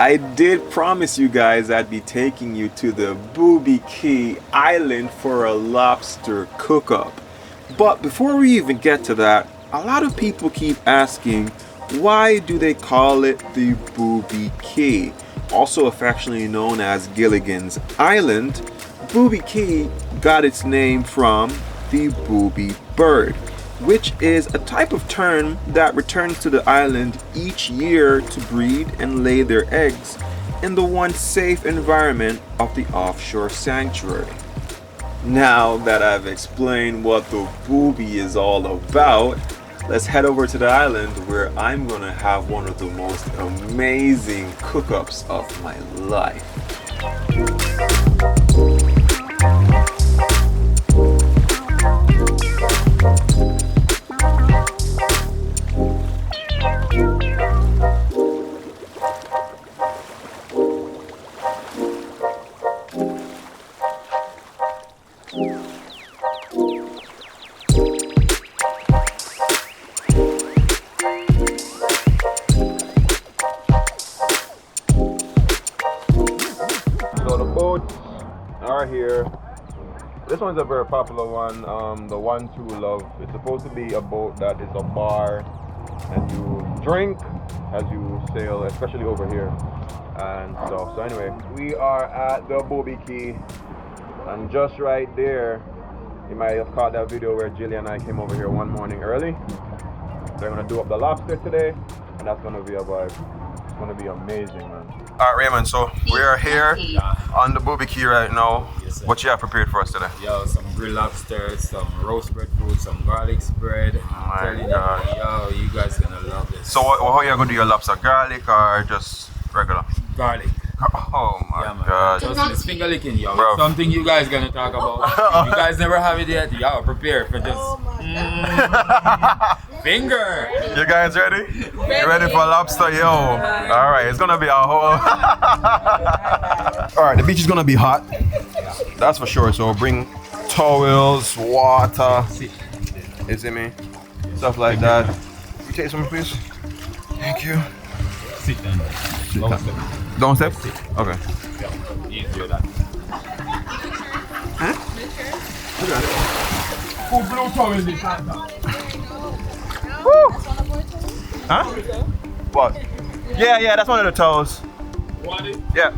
I did promise you guys I'd be taking you to the Booby Cay island for a lobster cook-up. But before we even get to that, a lot of people keep asking, why do they call it the Booby Cay? Also affectionately known as Gilligan's Island, Booby Cay got its name from the booby bird, which is a type of tern that returns to the island each year to breed and lay their eggs in the once safe environment of the offshore sanctuary. Now that I've explained what the booby is all about, let's head over to the island where I'm gonna have one of the most amazing cook-ups of my life. Here. This one's a very popular one, the One True Love. It's supposed to be a boat that is a bar and you drink as you sail, especially over here and stuff. So anyway, we are at the Booby Cay, and just right there, you might have caught that video where Jilly and I came over here one morning early. They're gonna do up the lobster today, and that's gonna be a vibe. It's gonna be amazing, man. Alright, Raymond, so we are here on the Booby Cay right now. Yes, what you have prepared for us today? Yo, some grilled lobsters, some roast breadfruit, some garlic spread. Oh my God. Yo, you guys gonna love this. So how you gonna do your lobster? Garlic or just regular? Garlic. Oh my God. Just it's finger licking, yo. Bro. Something you guys gonna talk about. You guys never have it yet, yo. Prepare for just finger. You guys ready? You ready for lobster, yo? All right, it's gonna be a whole. All right, the beach is gonna be hot. That's for sure. So bring towels, water. You see me? Stuff like that. You take some, please. Thank you. Sit down. Don't step. Don't step? Okay. Easier that. Huh? Okay. Who blew towel in this? Woo! Huh? What? Yeah, that's one of the toes. Yeah.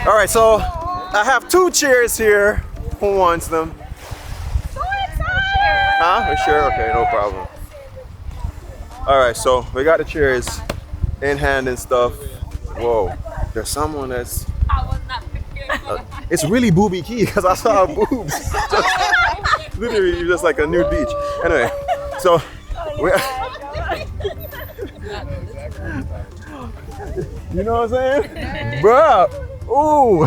All right, so I have 2 chairs here. Who wants them? So excited! Huh? You sure? Okay, no problem. All right, so we got the chairs in hand and stuff. Whoa, there's someone that's. I was not prepared. It's really Booby Cay because I saw boobs. Literally, just like a nude beach. Anyway, so we're. You know what I'm saying? Bruh. Ooh.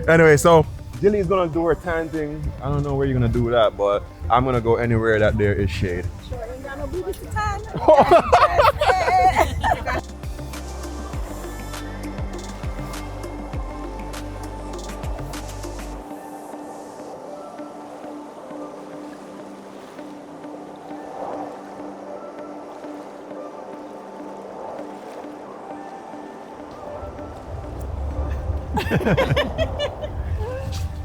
Anyway, so Jilly's gonna do her tan thing. I don't know where you're gonna do that, but I'm gonna go anywhere that there is shade. Sure, ain't got no boobies to tan.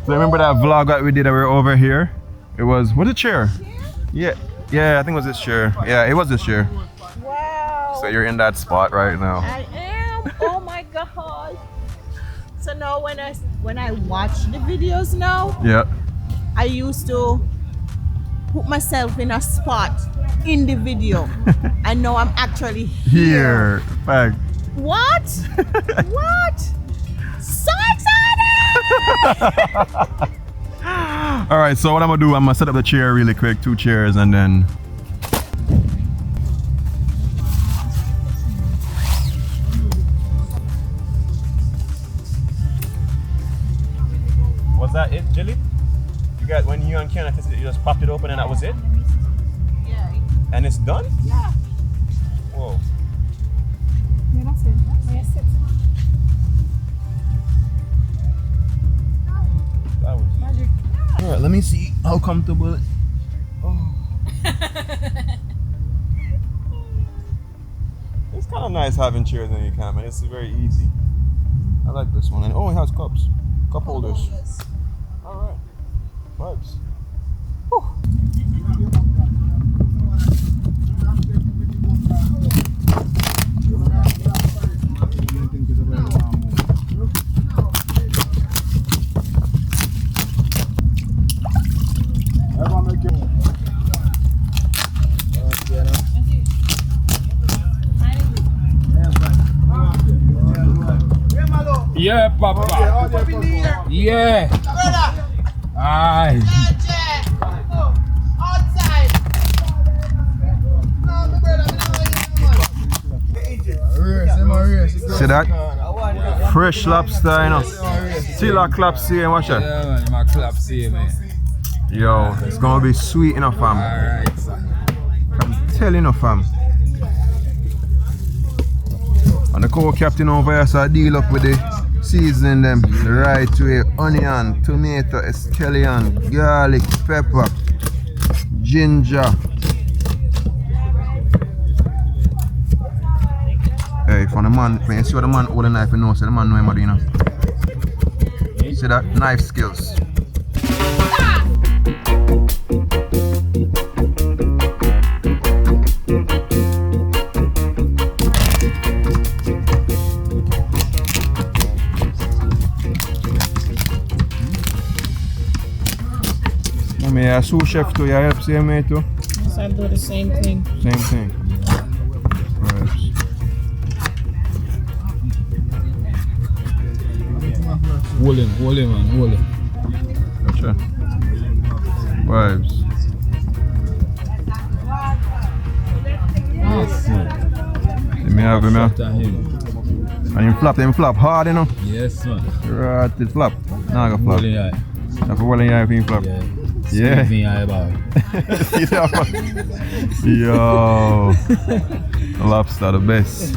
So remember that vlog that we did that we were over here? It was a chair? Yeah, I think it was this chair. Yeah, it was this chair. Wow. So you're in that spot right now. I am. Oh my God. So now when I watch the videos now, Yeah. I used to put myself in a spot in the video. And now I'm actually here. Fact. What? What? So excited! All right, so what I'm gonna do, I'm gonna set up the chair really quick, 2 chairs, and then. Was that it, Jilly? You guys, when you and Ken tested it, you just popped it open and that was it? Yeah. And it's done? Yeah. Whoa. Yeah, that's it. That's it. That was Magic. All right, let me see how comfortable it. Oh. It's kind of nice having chairs in your camera. It's very easy. I like this one. And oh, it has cups. Cup holders. Alright. Vibes. Whew. Yeah, Papa. Yeah. Aye. See that? Fresh lobster, you know. Still a clap same, watch it. Yeah, man, my clap same, man. Yo, it's gonna be sweet enough, fam. Alright, son. I'm telling you, fam. And the co-captain over here, so I deal up with the seasoning them the right way. Onion, tomato, scallion, garlic, pepper, ginger. Hey, from the man, when you see what the man hold the knife, you know, so the man know him, you know. See that? Knife skills. Me a sous chef too, you help see me too? Yes, I do the same thing. Same thing. Right. Hold him, man, hold him. Gotcha. Vibes. Yes, sir. Let me have him here. And him flap hard, you know? Yes, man. Right, it flap. Now I go flap. Holding eye. Now for holding eye, him flap. Yeah. Yeah. Squeeze me eye about. Yo. Lobster, the best.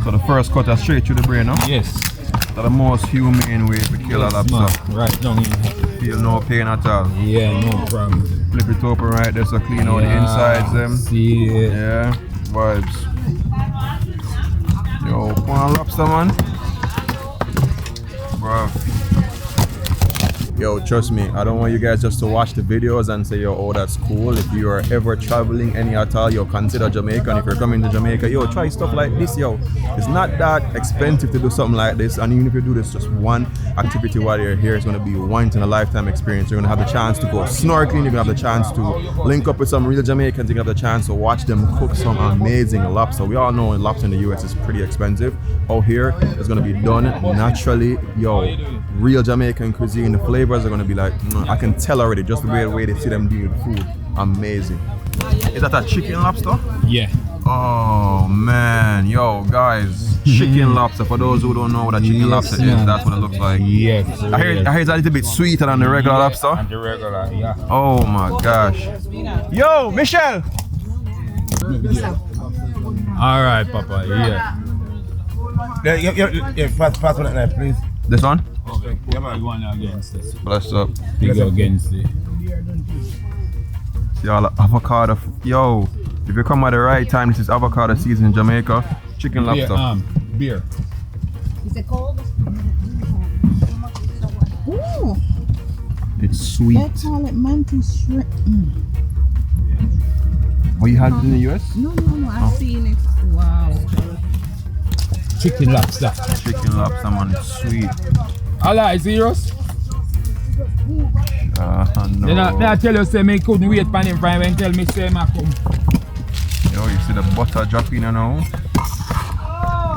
So the first cut is straight through the brain, no? Yes. That's the most humane way to kill a lobster. Man. Right down in. Feel no pain at all. Yeah, no problem. Flip it open right there so clean out the insides them. See it. Yeah, vibes. Yo, come on lobster, man. Bro. Yo, trust me, I don't want you guys just to watch the videos and say, yo, oh, that's cool. If you are ever traveling any at all, yo, consider Jamaica. And if you're coming to Jamaica, yo, try stuff like this, yo. It's not that expensive to do something like this. And even if you do this, just one activity while you're here, it's going to be once in a lifetime experience. You're going to have the chance to go snorkeling. You're going to have the chance to link up with some real Jamaicans. You're going to have the chance to watch them cook some amazing lobster. We all know lobster in the US is pretty expensive. Out here, it's going to be done naturally. Yo, real Jamaican cuisine. The flavors are going to be like, I can tell already, just the way they see them doing food. Amazing. Is that a chicken lobster? Yeah. Oh man, yo guys, chicken lobster. For those who don't know what a chicken lobster is, that's what it looks like. Yes. I hear it's a little bit sweeter than the regular lobster. And the regular, yeah. Oh my gosh. Yo, Michelle. All right, Papa. Yeah. Yeah, pass on that knife, please. This one? Okay. Yeah, man. Big one against it. Bless up. Big against it. Y'all, avocado. Yo, if you come at the right time, this is avocado season in Jamaica. Chicken lobster. Beer. Is it cold? Ooh, It's sweet. they call it mantis shrimp. Oh, you had it in the US? No, I've seen it. Wow. Chicken lobster. Chicken lobster, man. It's sweet. Allah, serious? No. Then I tell you, say, me couldn't wait for him when he tell me, say, ma come. Yo, you see the butter dropping now?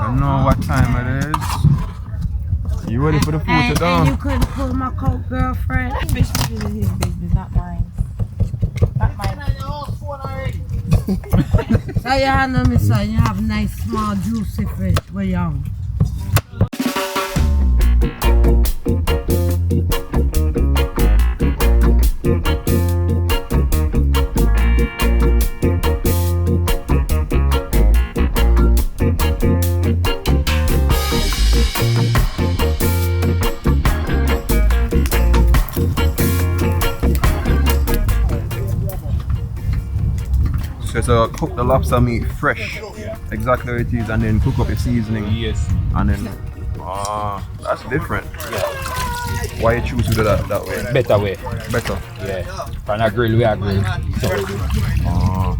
You know what time it is. You ready for the food to And done? you couldn't pull my coat, girlfriend. Fish is his business, not mine. Not mine. So you handle me, son. You have nice, small, juicy fish. We're young. Okay, so cook the lobster meat fresh, exactly how it is, and then cook up the seasoning. Yes. And then, that's different. Yeah. Why you choose to do that way? Better way. Better. Yeah. On a grill, we are grill. So.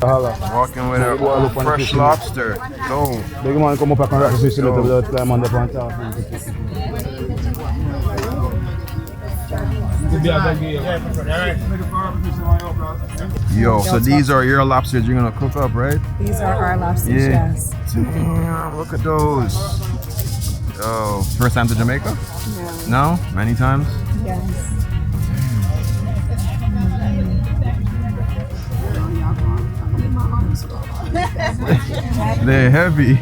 Walking with a fresh lobster. Go. Big man come up and crack the fish without climb on the front top. Yo, so these are your lobsters you're gonna cook up, right? These are our lobsters, yes. Damn, look at those. Oh, first time to Jamaica? No. No? Many times? Yes. They're heavy.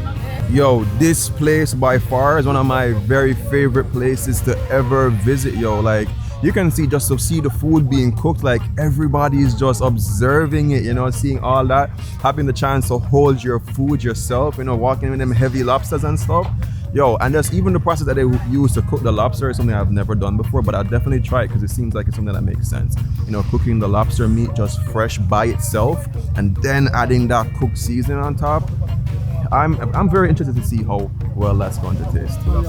Yo, this place by far is one of my very favorite places to ever visit, yo. Like, you can see just to see the food being cooked, like everybody is just observing it, you know, seeing all that, having the chance to hold your food yourself, you know, walking with them heavy lobsters and stuff. Yo, and there's even the process that they use to cook the lobster is something I've never done before, but I'll definitely try it because it seems like it's something that makes sense. You know, cooking the lobster meat just fresh by itself and then adding that cooked seasoning on top. I'm very interested to see how well that's going to taste. So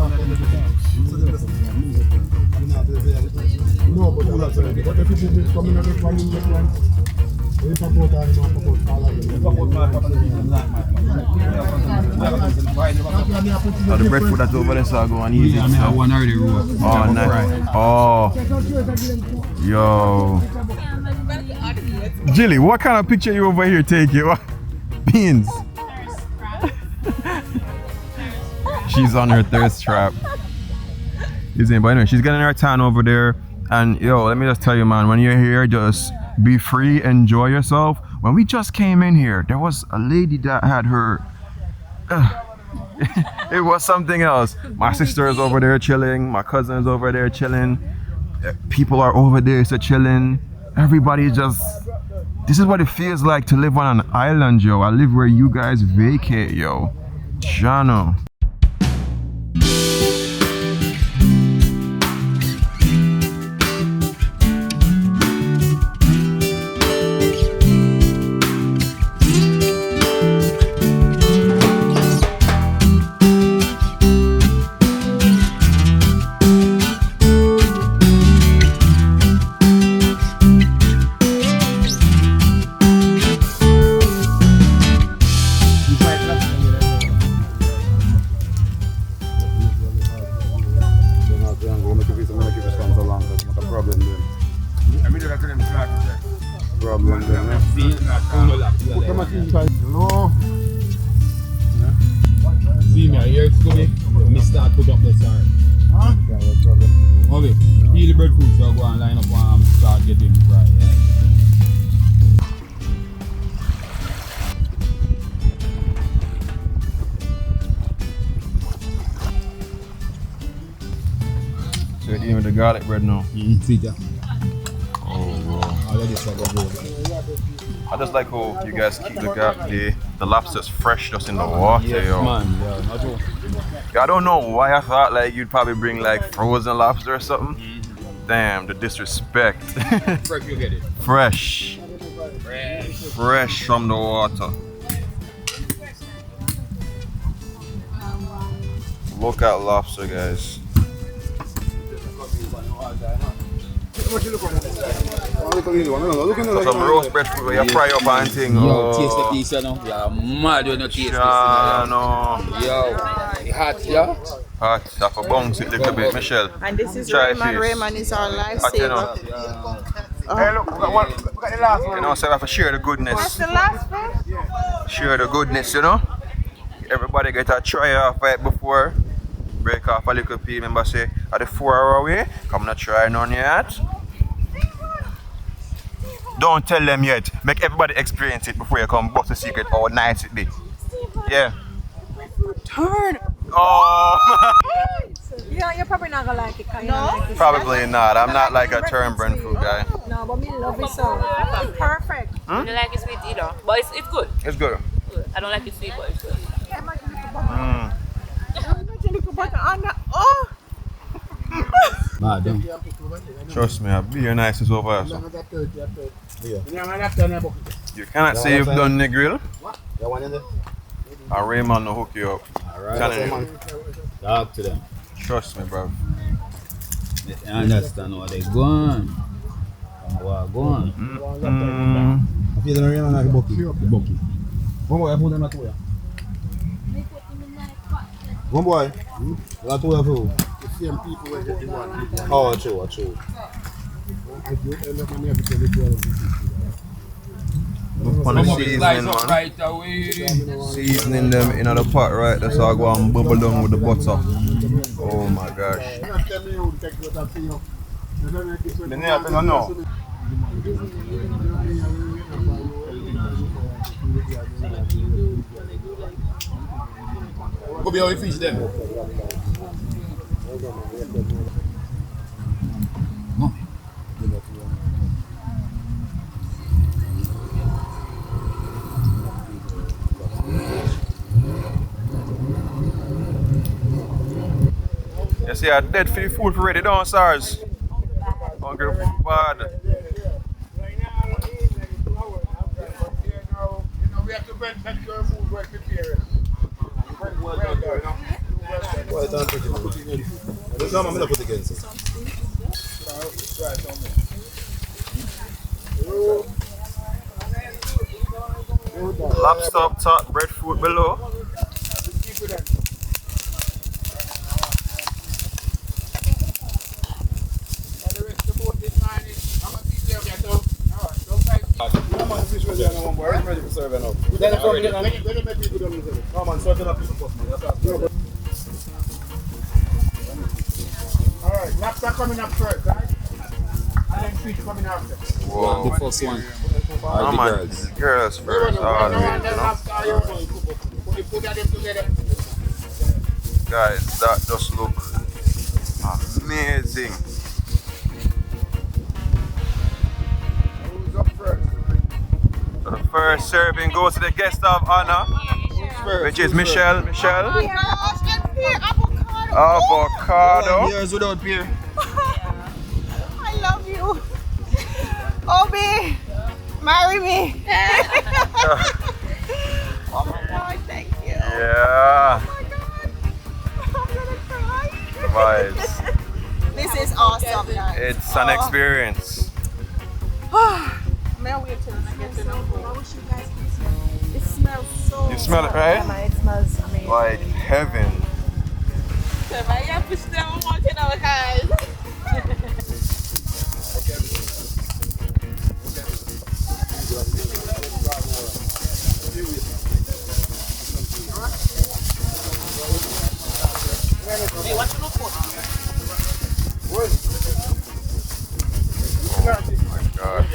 the breadfruit that's over there, so I'll go and eat it. I one already raw. Oh, nice. Oh, yo. Jilly, what kind of picture you over here taking? Beans. She's on her thirst trap. You see, but anyway, she's getting her tan over there. And yo, let me just tell you, man, when you're here, just be free, enjoy yourself. When we just came in here, there was a lady that had her. It was something else. My sister is over there chilling. My cousin is over there chilling. People are over there so chilling. Everybody just. This is what it feels like to live on an island, yo. I live where you guys vacate, yo. Jano. See me, here it's going. Me start put up the star. Okay, peel the breadfruit so go and line up and start getting fried. So you're dealing with the garlic bread now? See that? Oh, wow. I'll let this one go. I just like how you guys keep the lobsters fresh just in the water, Yes, yo. man. Yeah, not all. I don't know why I thought like you'd probably bring like frozen lobster or something. Damn, the disrespect. Fresh, you get it. Fresh. Fresh. Fresh from the water. Look at lobster, guys. Some roast breadfruit where you fry up and thing. Yo, taste the piece, you know. Yeah, mad when you taste this. No. Yo, hot, yeah? Hot, have a bounce it a little bit, Michelle. And this is Try Raymond. this. Raymond is our Hot, you know. lifesaver. Hey, look, we got the last one. You know, so I have to share the goodness. That's the last fish? Share the goodness, you know. Everybody get a try off right before. Break off a little piece. Remember, say, at the 4 hour away, come not try none yet. Don't tell them yet. Make everybody experience it before you come bust the secret how nice it be. Yeah. Turn. Oh. Yeah, you're probably not gonna like it. No? Probably not. I'm not like a turn burn food guy. No, but me love it so. It's perfect. I don't like it sweet either, but it's good. It's good. I don't like it sweet, but it's good. Oh! Trust me, I'll be your nicest over here. So. You cannot say you've done Negril. And Raymond will hook you up. Alright. Talk to them. Trust me, bro. They understand what they going. What going. I feel the rain like a bucky. The bucky. One boy, I put them at two. One boy. What two of you? The same people where they want. Oh, true. On the seasoning, man. Right away. Seasoning them in the pot, right? That's how I go and bubble down with the butter. Oh my gosh. Go be how we fish them. You see, I'm dead for the food ready downstairs. Hungry bad. We have to bring back your food work prepared. Lobster up top, breadfruit below. Alright, lobster coming up first, right? And then fish coming after. Whoa. The first one. Oh my girls first. Guys, that just look amazing. Who's up first? So the first serving goes to the guest of honor, which is Michelle. Oh my gosh, and pear avocado. Avocado. Years without beer. I love you. Obi, marry me. Oh my God, thank you. Yeah. Oh my God, I'm gonna cry. Vibes. This is awesome, guys. It's an experience. May I wait till I get to know who? It smells so. You smell it, right? It smells amazing. Like heaven. So if I have to stay on one thing, guys. Hey, what you look for? Oh my gosh.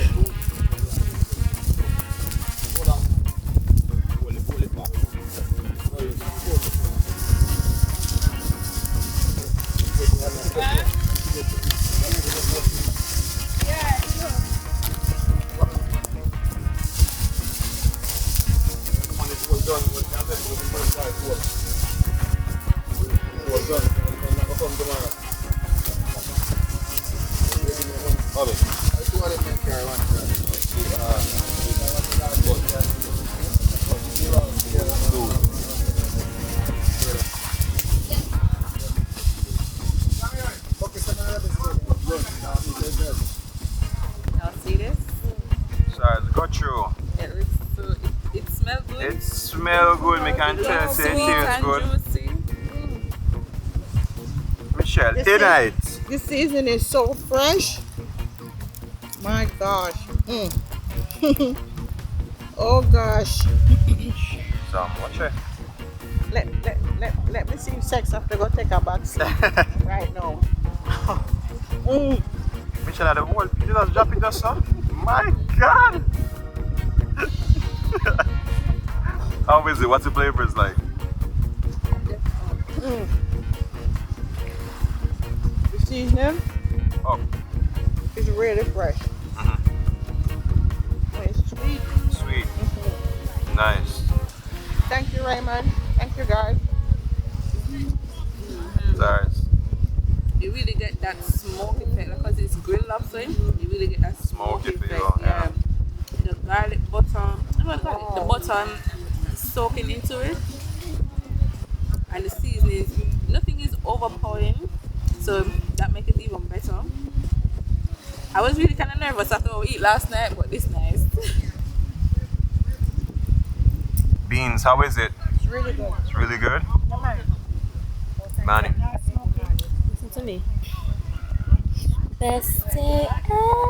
Now see this? So it's got through. It smells good. It smells good, me can tell. Say it tastes good. Juicy. Michelle, tonight. This season is so fresh. My gosh. Oh gosh. So, watch it. Let me see if Sex have to go take a bath seat right now. Michelle had the whole pizza just drop it just so. My God! How is it? What's the flavors like? The seasoning Oh, is really fresh. It's sweet. sweet. Nice. Thank you, Raymond. Thank you, guys. Nice. You really get that smoke effect because it's grilled lobster. You really get that smoke Smoky effect. feel, yeah. The garlic butter, the butter soaking into it, and the seasoning. Nothing is overpowering, so that makes it even better. I was really kind of nervous after we eat last night, but this nice. Beans, how is it? It's really good. It's really good. Manny. Listen to me. Best day ever.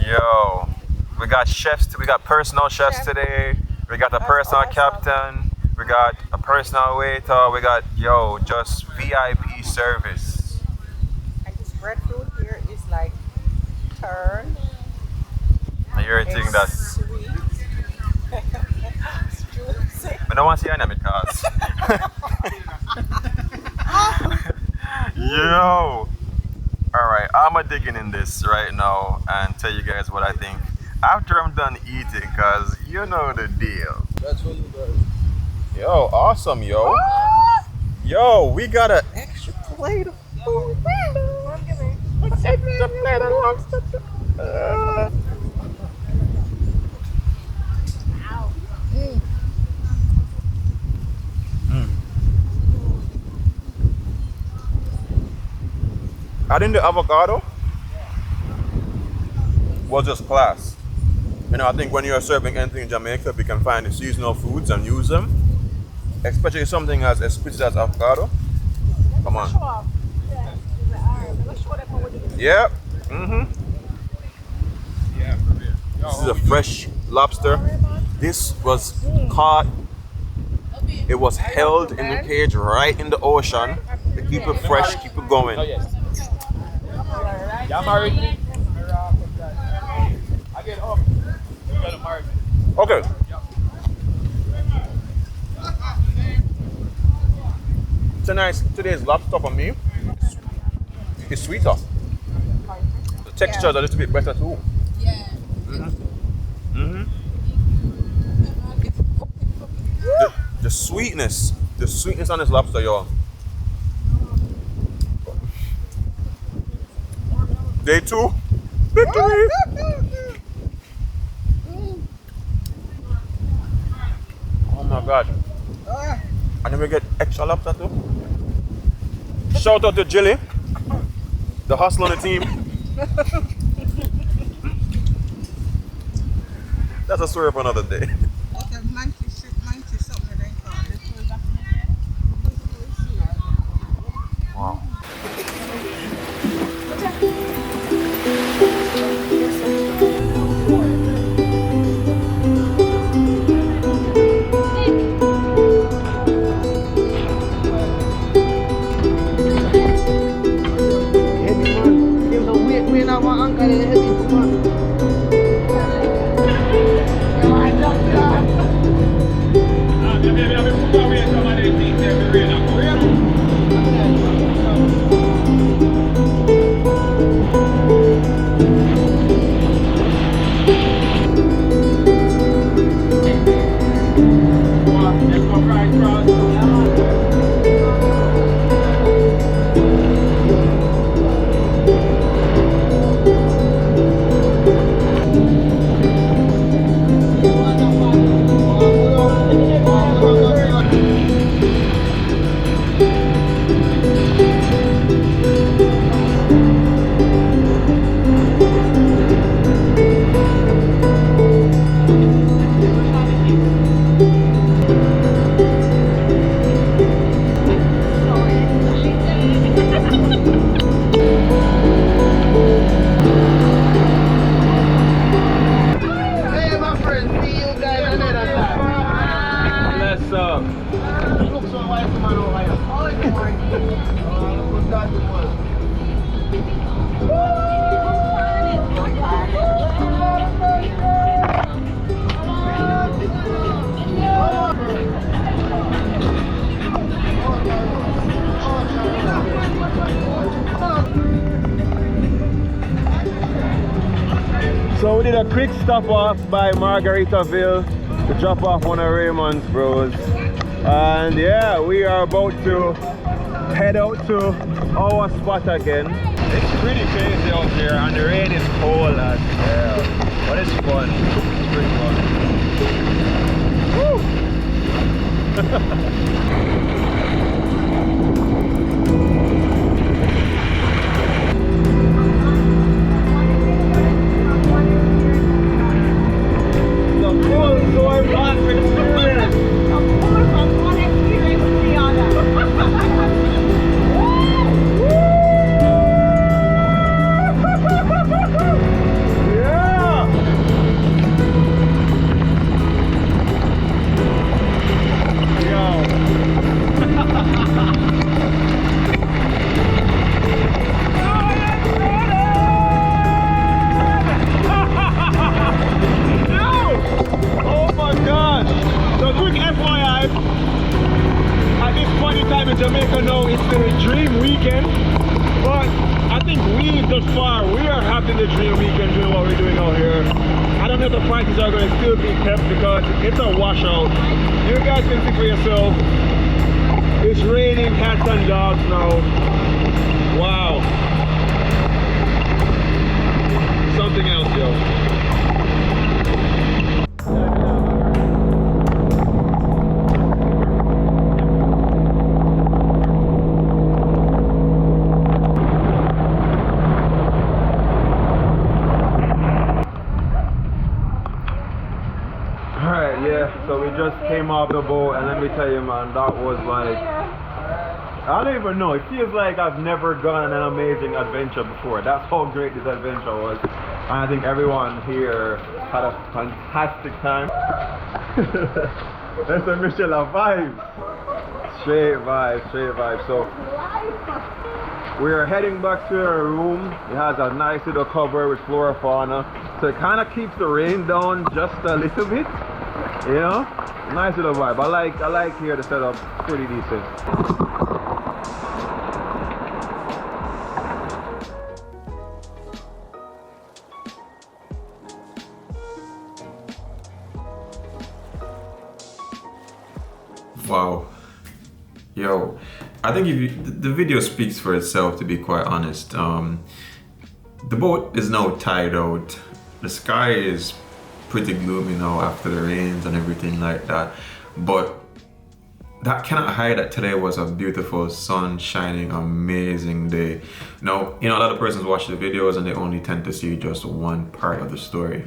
Yo, we got chefs. We got personal chefs today. We got a personal captain. We got a personal waiter. We got just VIP service. And this breadfruit here is like turned. And you're thinking that Sweet. It's juicy. I don't want to see any because. Yo. Alright, I'm digging in this right now and tell you guys what I think after I'm done eating, because you know the deal. That's what you guys. Yo, awesome, yo. Yo, we got an extra plate of food. Extra plate of lobster. I think the avocado was just class. You know, I think when you're serving anything in Jamaica, we can find the seasonal foods and use them. Especially something as exquisite as avocado. Come on. Yep. This is a fresh lobster. This was caught. It was held in the cage right in the ocean to keep it fresh, keep it going. Y'all married me? I get up. You gotta marry me. Okay. Today's lobster for me is sweeter. The texture is a little bit better too. Yeah. The sweetness on this lobster, y'all. Day 2, victory! Oh my God. And then we get extra lobster too. Shout out to Jilly, the hustler on the team. That's a story for another day. Wow. Heavy man. So we did a quick stop off by Margaritaville to drop off one of Raymond's bros. And yeah, we are about to head out to our spot again. It's pretty crazy out here and the rain is cold as hell. But it's fun. It's pretty fun. Woo! The full Soai Blast experience. Jamaica know it's the dream weekend, but I think we thus far we are having the dream weekend doing what we're doing out here. I don't know if the prices are going to still be kept because it's a washout. You guys can see for yourself. It's raining cats and dogs now. Wow. Something else, yo. So we just came off the boat and let me tell you, man, that was like, I don't even know, it feels like I've never gone on an amazing adventure before. That's how great this adventure was. And I think everyone here had a fantastic time. That's a Michelin vibe. Straight vibe, straight vibe. So we are heading back to our room. It has a nice little cupboard with flora fauna. So it kind of keeps the rain down just a little bit. You know, nice little vibe. I like here the setup, pretty decent. Wow, yo, I think the video speaks for itself, to be quite honest. The boat is now tied out. The sky is pretty gloomy now after the rains and everything like that, but that cannot hide that today was a beautiful, sun shining, amazing day. Now, you know, a lot of persons watch the videos and they only tend to see just one part of the story.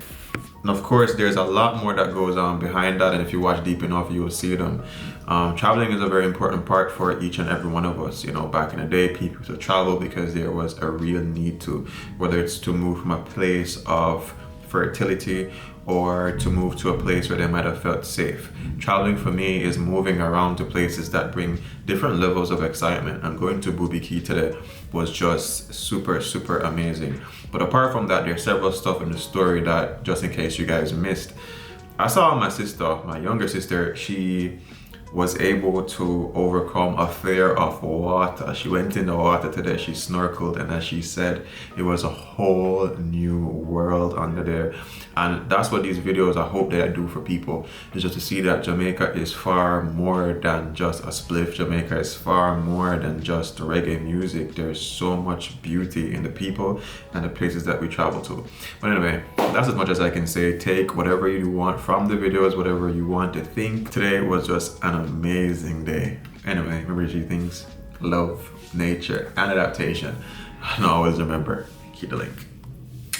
And of course, there's a lot more that goes on behind that, and if you watch deep enough, you will see them. Traveling is a very important part for each and every one of us. You know, back in the day, people used to travel because there was a real need to, whether it's to move from a place of fertility or to move to a place where they might have felt safe. Traveling for me is moving around to places that bring different levels of excitement, and going to Booby Cay today was just super, super amazing. But apart from that, there's several stuff in the story that, just in case you guys missed, I saw my sister, my younger sister, she was able to overcome a fear of water. She went in the water today, she snorkeled, and as she said, it was a whole new world under there. And that's what these videos, I hope that I do for people, is just to see that Jamaica is far more than just a spliff. Jamaica is far more than just reggae music. There's so much beauty in the people and the places that we travel to. But anyway, that's as much as I can say. Take whatever you want from the videos, whatever you want to think. Today was just an amazing day. Anyway, remember 3 things: love, nature, and adaptation. And always remember, keep the link.